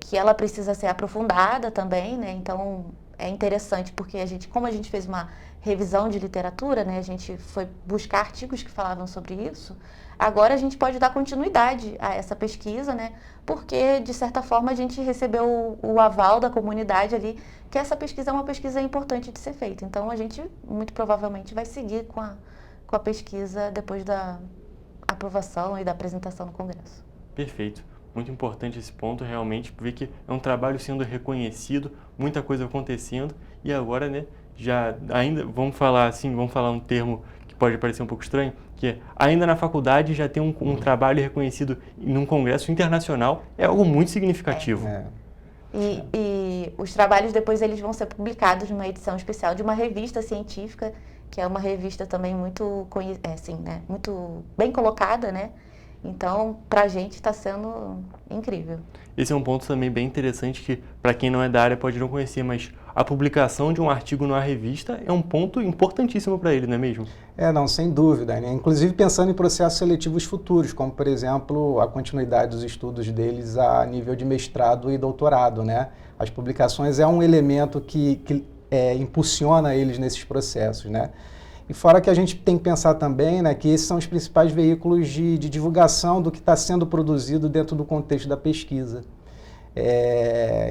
Que ela precisa ser aprofundada também, né? Então é interessante porque como a gente fez uma revisão de literatura, né? A gente foi buscar artigos que falavam sobre isso. Agora a gente pode dar continuidade a essa pesquisa, né? Porque de certa forma a gente recebeu o aval da comunidade ali que essa pesquisa é uma pesquisa importante de ser feita. Então a gente muito provavelmente vai seguir com a pesquisa depois da aprovação e da apresentação no Congresso. Perfeito. Muito importante esse ponto, realmente, ver que é um trabalho sendo reconhecido, muita coisa acontecendo, e agora, né, vamos falar um termo que pode parecer um pouco estranho, que ainda na faculdade já tem um trabalho reconhecido num congresso internacional, é algo muito significativo. E os trabalhos depois eles vão ser publicados numa edição especial de uma revista científica, que é uma revista também muito bem colocada, né? Então, para a gente está sendo incrível. Esse é um ponto também bem interessante que, para quem não é da área, pode não conhecer, mas a publicação de um artigo numa revista é um ponto importantíssimo para ele, não é mesmo? Não, sem dúvida, né? Inclusive pensando em processos seletivos futuros, como, por exemplo, a continuidade dos estudos deles a nível de mestrado e doutorado, né? As publicações é um elemento que impulsiona eles nesses processos, né? E fora que a gente tem que pensar também, né, que esses são os principais veículos de divulgação do que está sendo produzido dentro do contexto da pesquisa.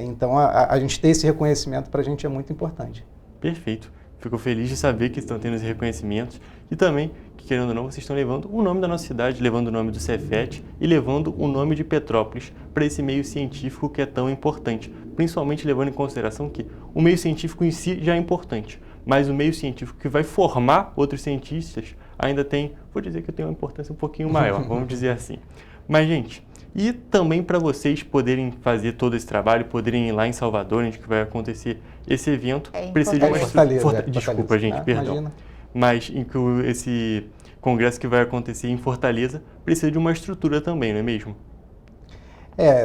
Então, a gente ter esse reconhecimento para a gente é muito importante. Perfeito. Fico feliz de saber que estão tendo esse reconhecimento e também, que querendo ou não, vocês estão levando o nome da nossa cidade, levando o nome do Cefet e levando o nome de Petrópolis para esse meio científico que é tão importante, principalmente levando em consideração que o meio científico em si já é importante, mas o meio científico que vai formar outros cientistas ainda tem, vou dizer que tem uma importância um pouquinho maior, vamos dizer assim. Mas, gente, e também para vocês poderem fazer todo esse trabalho, poderem ir lá em Salvador, onde que vai acontecer esse evento, precisa de uma estrutura. Desculpa, gente, perdão. Imagina. Mas esse congresso que vai acontecer em Fortaleza precisa de uma estrutura também, não é mesmo?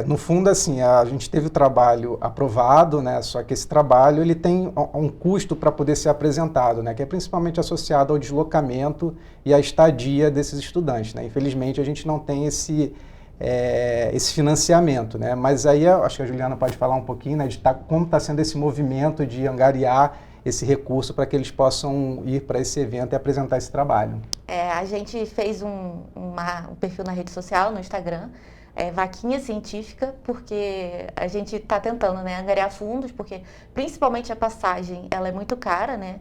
No fundo, assim, a gente teve o trabalho aprovado, né? Só que esse trabalho ele tem um custo para poder ser apresentado, né? Que é principalmente associado ao deslocamento e à estadia desses estudantes, né? Infelizmente, a gente não tem esse financiamento, né? Mas aí acho que a Juliana pode falar um pouquinho, né? De como está sendo esse movimento de angariar esse recurso para que eles possam ir para esse evento e apresentar esse trabalho. A gente fez um perfil na rede social, no Instagram, vaquinha científica, porque a gente está tentando, né, angariar fundos, porque principalmente a passagem ela é muito cara, né?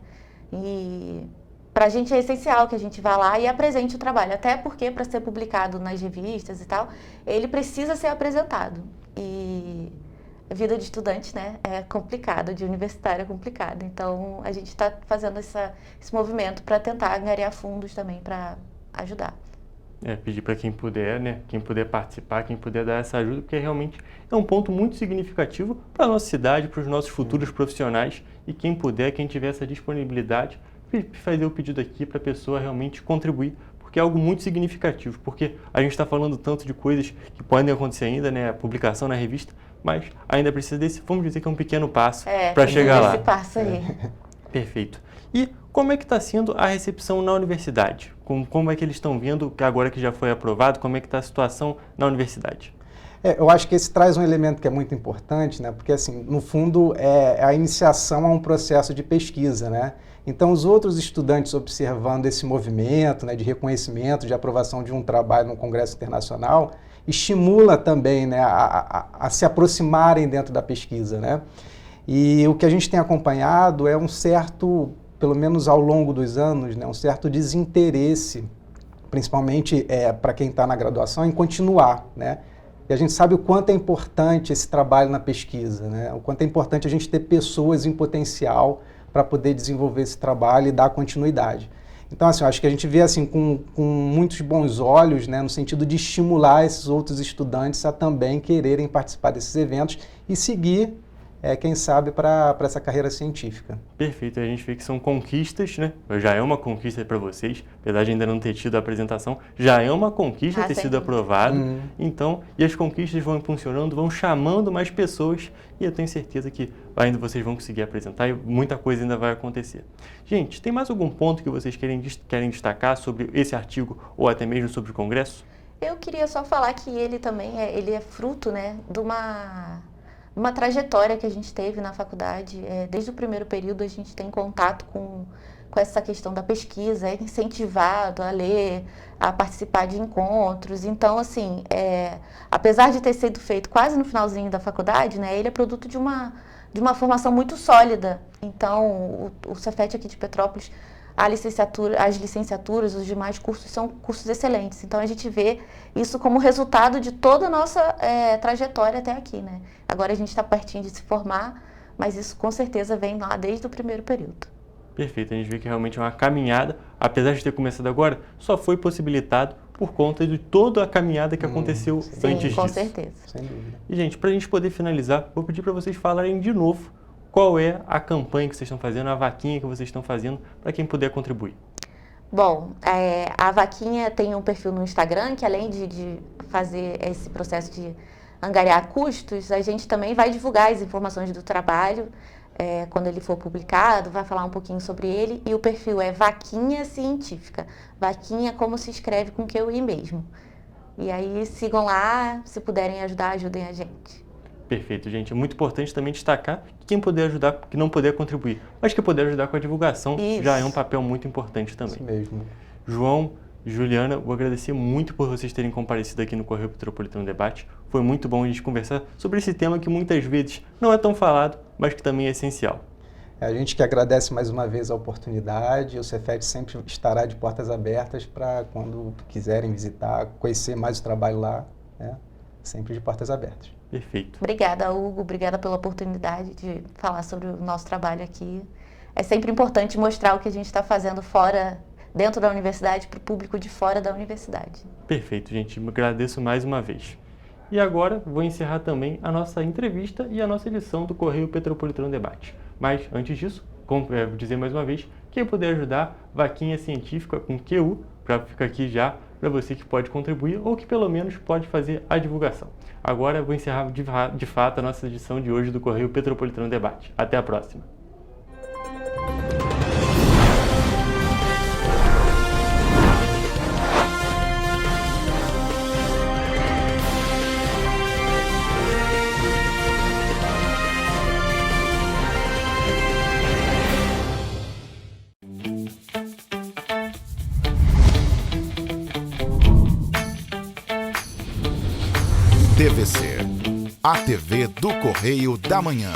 E para a gente é essencial que a gente vá lá e apresente o trabalho, até porque para ser publicado nas revistas e tal, ele precisa ser apresentado. E a vida de estudante, né, é complicada, de universitário é complicada. Então a gente está fazendo esse movimento para tentar angariar fundos também para ajudar. Pedir para quem puder, né? Quem puder participar, quem puder dar essa ajuda, porque realmente é um ponto muito significativo para a nossa cidade, para os nossos futuros profissionais, e quem puder, quem tiver essa disponibilidade, fazer o pedido aqui para a pessoa realmente contribuir, porque é algo muito significativo, porque a gente está falando tanto de coisas que podem acontecer ainda, né? A publicação na revista, mas ainda precisa desse, vamos dizer que é um pequeno passo para chegar lá. Esse passo aí. Perfeito. E como é que está sendo a recepção na universidade? Como é que eles estão vendo, que agora que já foi aprovado, como é que está a situação na universidade? Eu acho que esse traz um elemento que é muito importante, né? Porque, assim, no fundo, é a iniciação a um processo de pesquisa, né? Então, os outros estudantes observando esse movimento, né, de reconhecimento, de aprovação de um trabalho no Congresso Internacional, estimula também, né, a se aproximarem dentro da pesquisa, né? E o que a gente tem acompanhado é um certo, pelo menos ao longo dos anos, né, um certo desinteresse, principalmente para quem está na graduação, em continuar, né? E a gente sabe o quanto é importante esse trabalho na pesquisa, né? O quanto é importante a gente ter pessoas em potencial para poder desenvolver esse trabalho e dar continuidade. Então, assim, eu acho que a gente vê assim, com muitos bons olhos, né, no sentido de estimular esses outros estudantes a também quererem participar desses eventos e seguir, quem sabe, para essa carreira científica. Perfeito, a gente vê que são conquistas, né? Já é uma conquista para vocês, apesar de ainda não ter tido a apresentação, já é uma conquista ter sido aprovado. Então, e as conquistas vão impulsionando, vão chamando mais pessoas, e eu tenho certeza que ainda vocês vão conseguir apresentar e muita coisa ainda vai acontecer. Gente, tem mais algum ponto que vocês querem destacar sobre esse artigo ou até mesmo sobre o Congresso? Eu queria só falar que ele também ele é fruto, né, de uma trajetória que a gente teve na faculdade. Desde o primeiro período a gente tem contato com essa questão da pesquisa, é incentivado a ler, a participar de encontros. Então, assim, apesar de ter sido feito quase no finalzinho da faculdade, né, ele é produto de uma formação muito sólida. Então, o Cefet aqui de Petrópolis, as licenciaturas, os demais cursos são cursos excelentes. Então, a gente vê isso como resultado de toda a nossa trajetória até aqui, né? Agora a gente está pertinho de se formar, mas isso com certeza vem lá desde o primeiro período. Perfeito, a gente vê que realmente é uma caminhada, apesar de ter começado agora, só foi possibilitado por conta de toda a caminhada que aconteceu antes disso. Com certeza. Sem dúvida. E, gente, para a gente poder finalizar, vou pedir para vocês falarem de novo qual é a campanha que vocês estão fazendo, a vaquinha que vocês estão fazendo, para quem puder contribuir. Bom, a vaquinha tem um perfil no Instagram, que além de fazer esse processo de angariar custos, a gente também vai divulgar as informações do trabalho, quando ele for publicado, vai falar um pouquinho sobre ele, e o perfil é Vaquinha Científica. Vaquinha como se escreve com QI mesmo. E aí sigam lá, se puderem ajudar, ajudem a gente. Perfeito, gente. É muito importante também destacar que quem puder ajudar, que não puder contribuir, mas que puder ajudar com a divulgação, já é um papel muito importante também. Isso mesmo. João, Juliana, eu vou agradecer muito por vocês terem comparecido aqui no Correio Petropolitano Debate. Foi muito bom a gente conversar sobre esse tema que muitas vezes não é tão falado, mas que também é essencial. A gente que agradece mais uma vez a oportunidade. O Cefet sempre estará de portas abertas para quando quiserem visitar, conhecer mais o trabalho lá, né? Sempre de portas abertas. Perfeito. Obrigada, Hugo. Obrigada pela oportunidade de falar sobre o nosso trabalho aqui. É sempre importante mostrar o que a gente está fazendo dentro da universidade, para o público de fora da universidade. Perfeito, gente. Eu agradeço mais uma vez. E agora vou encerrar também a nossa entrevista e a nossa edição do Correio Petropolitano Debate. Mas, antes disso, vou dizer mais uma vez, quem puder ajudar, Vaquinha Científica com QU, para ficar aqui já, para você que pode contribuir ou que pelo menos pode fazer a divulgação. Agora vou encerrar de fato a nossa edição de hoje do Correio Petropolitano Debate. Até a próxima. TVC, a TV do Correio da Manhã.